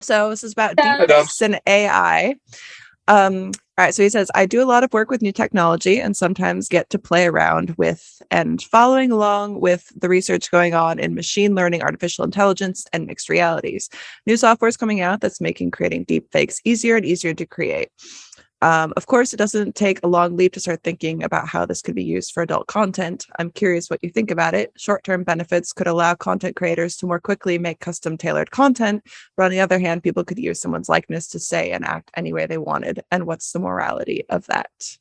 So this is about Hi, deepfakes and AI. All right, so he says, I do a lot of work with new technology and sometimes get to play around with and following along with the research going on in machine learning, artificial intelligence, and mixed realities. New software is coming out that's making creating deepfakes easier and easier to create. Of course, it doesn't take a long leap to start thinking about how this could be used for adult content. I'm curious what you think about it. Short-term benefits could allow content creators to more quickly make custom tailored content, but on the other hand, people could use someone's likeness to say and act any way they wanted. And what's the morality of that?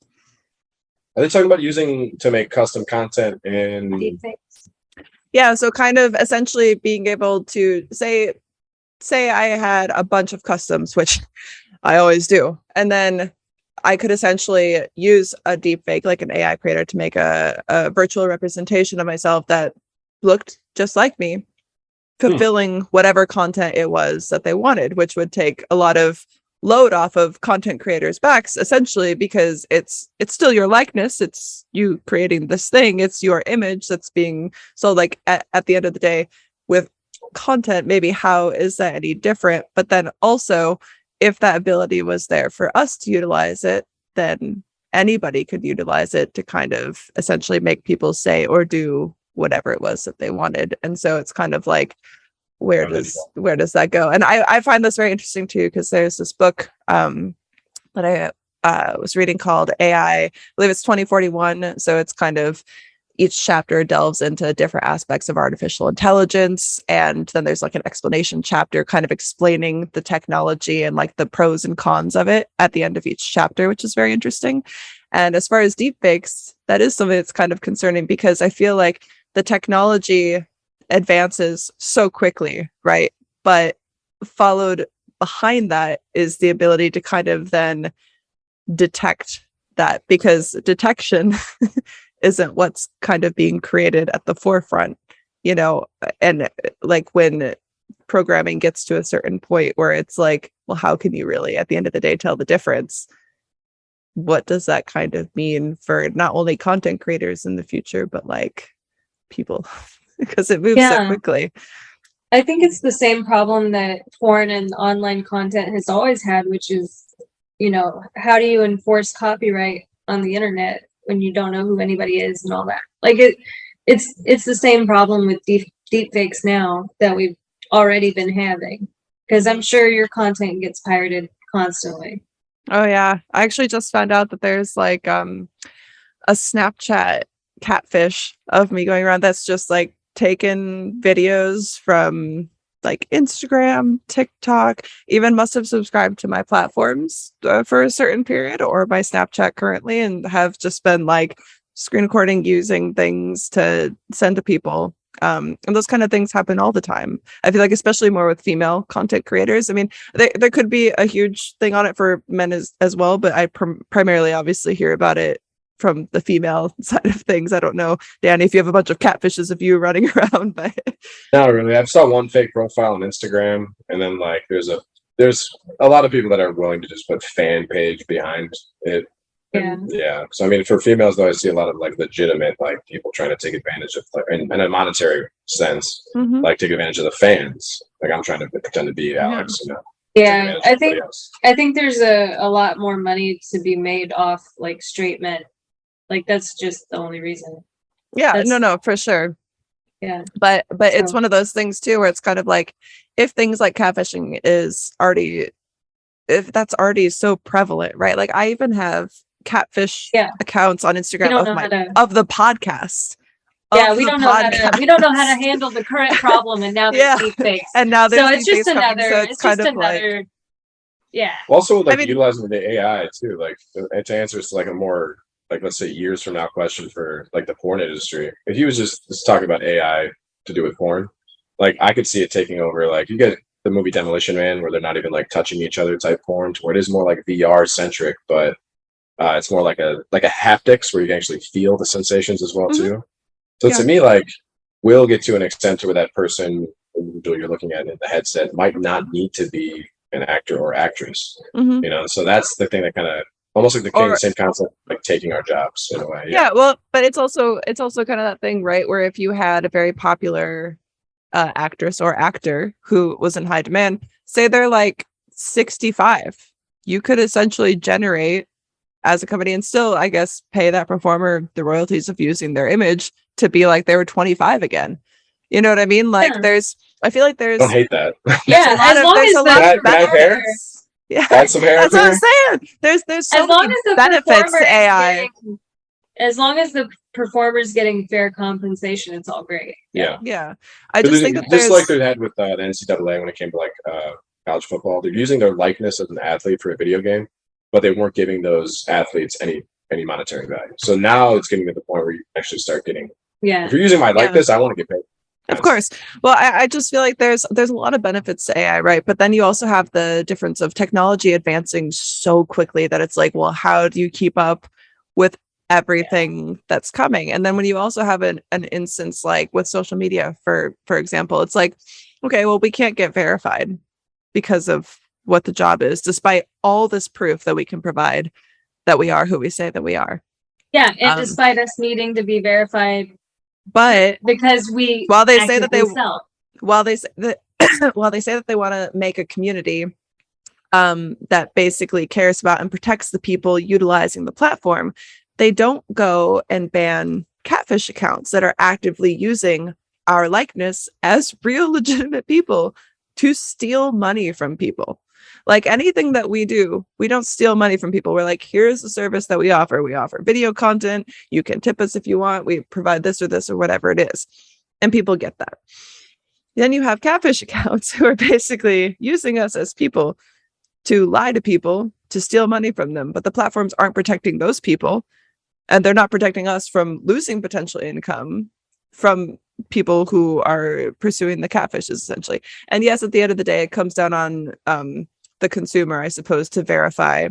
Are they talking about using to make custom content in Deepfakes. Yeah, so kind of essentially being able to say I had a bunch of customs, which I always do, and then I could essentially use a deepfake, like an AI creator, to make a virtual representation of myself that looked just like me, fulfilling whatever content it was that they wanted, which would take a lot of load off of content creators' backs, essentially, because it's still your likeness, it's you creating this thing, it's your image that's being sold. Like at the end of the day, with content, maybe how is that any different? But then also, if that ability was there for us to utilize it, then anybody could utilize it to kind of essentially make people say or do whatever it was that they wanted. And so it's kind of like, where does that go? And I find this very interesting too, because there's this book that I was reading called AI, I believe it's 2041. So it's kind of each chapter delves into different aspects of artificial intelligence. And then there's like an explanation chapter kind of explaining the technology and like the pros and cons of it at the end of each chapter, which is very interesting. And as far as deepfakes, that is something that's kind of concerning, because I feel like the technology advances so quickly, right? But followed behind that is the ability to kind of then detect that, because detection isn't what's kind of being created at the forefront, and like when programming gets to a certain point where it's like, well, how can you really at the end of the day tell the difference? What does that kind of mean for not only content creators in the future, but like people, because it moves so quickly. I think it's the same problem that porn and online content has always had, which is, how do you enforce copyright on the internet when you don't know who anybody is and all that? Like it's the same problem with deep fakes now that we've already been having, because I'm sure your content gets pirated constantly. Oh yeah, I actually just found out that there's like a Snapchat catfish of me going around that's just like taken videos from like Instagram, TikTok, even must have subscribed to my platforms for a certain period, or my Snapchat currently, and have just been like screen recording using things to send to people. And those kind of things happen all the time. I feel like, especially more with female content creators. I mean, there could be a huge thing on it for men as well, but I primarily obviously hear about it from the female side of things. I don't know, Danny, if you have a bunch of catfishes of you running around, but not really. I've saw one fake profile on Instagram, and then like there's a lot of people that are willing to just put fan page behind it. Yeah. So I mean, for females though, I see a lot of like legitimate like people trying to take advantage of, like, in a monetary sense, like take advantage of the fans. Like I'm trying to pretend to be Alex, Yeah, I think there's a lot more money to be made off like straight men. Like that's just the only reason. Yeah, no, for sure. Yeah. But it's one of those things too, where it's kind of like, if things like catfishing if that's already so prevalent, right? Like I even have catfish accounts on Instagram of the podcast. Yeah, we don't know how to handle the current problem, and now there's deepfakes. And now there's it's just another. Yeah. Also, like utilizing the AI too, like to answer like a more, like, let's say years from now question for like the porn industry. If he was just talking about AI to do with porn, like I could see it taking over. Like you get the movie Demolition Man, where they're not even like touching each other type porn, to where it is more like VR centric, but it's more like a haptics where you can actually feel the sensations as well too. So to me, like, we'll get to an extent to where that person you're looking at in the headset might not need to be an actor or actress. So that's the thing that kind of almost like the same concept, like taking our jobs in a way. Yeah, well, but it's also kind of that thing, right, where if you had a very popular actress or actor who was in high demand, say they're like 65, you could essentially generate as a company and still, I guess, pay that performer the royalties of using their image to be like they were 25 again. You know what I mean? Like I feel like there's Don't hate that. Yeah, as long as Can I have hair? benefits. Yeah, Add some hair. that's what I'm saying. There's so as long many as the benefits performer to is AI. getting, as long as the performer's getting fair compensation, it's all great. Yeah. Yeah, I just think that just there's like they had with the NCAA when it came to like college football, they're using their likeness as an athlete for a video game, but they weren't giving those athletes any monetary value. So now it's getting to the point where you actually start getting. Yeah. If you're using my likeness, I want to get paid. Of course. Well, I just feel like there's a lot of benefits to AI, right? But then you also have the difference of technology advancing so quickly that it's like, well, how do you keep up with everything that's coming? And then when you also have an instance like with social media, for example, it's like, okay, well, we can't get verified because of what the job is, despite all this proof that we can provide that we are who we say that we are. Yeah, and despite us needing to be verified, but because while they say that they sell. while they say that while they say that they want to make a community that basically cares about and protects the people utilizing the platform, they don't go and ban catfish accounts that are actively using our likeness as real legitimate people to steal money from people. Like anything that we do, we don't steal money from people. We're like, here's the service that we offer. We offer video content. You can tip us if you want. We provide this or whatever it is. And people get that. Then you have catfish accounts who are basically using us as people to lie to people, to steal money from them. But the platforms aren't protecting those people. And they're not protecting us from losing potential income from people who are pursuing the catfishes, essentially. And yes, at the end of the day, it comes down on the consumer, I suppose, to verify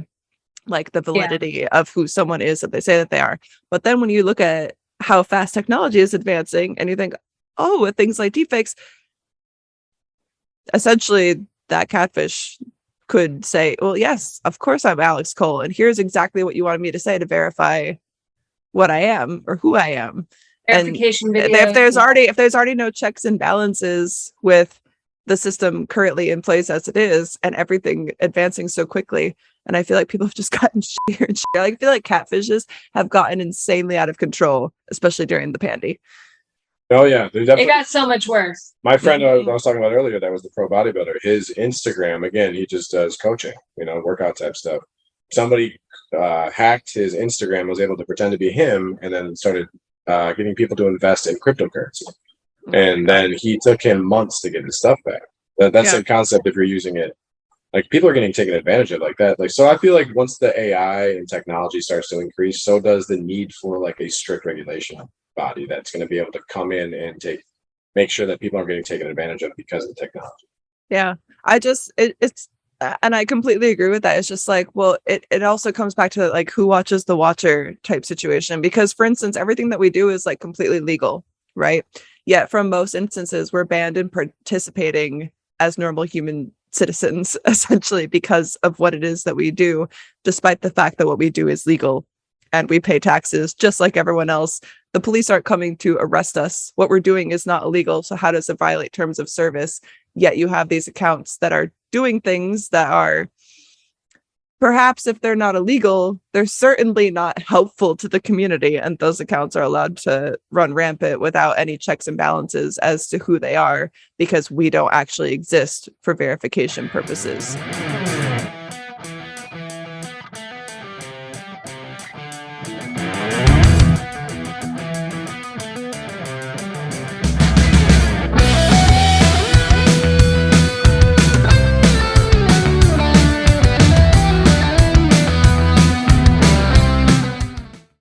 like the validity of who someone is that they say that they are. But then when you look at how fast technology is advancing and you think, oh, with things like deepfakes, essentially that catfish could say, well, yes, of course I'm Alex Cole, and here's exactly what you wanted me to say to verify what I am or who I am. Verification and video. If there's already no checks and balances with the system currently in place as it is, and everything advancing so quickly, and I feel like people have just gotten shittier and shittier. I feel like catfishes have gotten insanely out of control, especially during the pandy. Oh yeah, it got so much worse. My friend I was talking about earlier, that was the pro bodybuilder. His Instagram, again, he just does coaching, workout type stuff. Somebody hacked his Instagram, was able to pretend to be him, and then started getting people to invest in cryptocurrency. And then he took him months to get his stuff back. That's the concept if you're using it. Like people are getting taken advantage of like that. Like, so I feel like once the AI and technology starts to increase, so does the need for like a strict regulation body that's going to be able to come in and make sure that people aren't getting taken advantage of because of the technology. Yeah. It's and I completely agree with that. It's just like, well, it also comes back to like who watches the watcher type situation, because for instance, everything that we do is like completely legal, right? Yet from most instances, we're banned in participating as normal human citizens, essentially, because of what it is that we do, despite the fact that what we do is legal and we pay taxes just like everyone else. The police aren't coming to arrest us. What we're doing is not illegal. So how does it violate terms of service? Yet you have these accounts that are doing things that are, perhaps if they're not illegal, they're certainly not helpful to the community. And those accounts are allowed to run rampant without any checks and balances as to who they are, because we don't actually exist for verification purposes.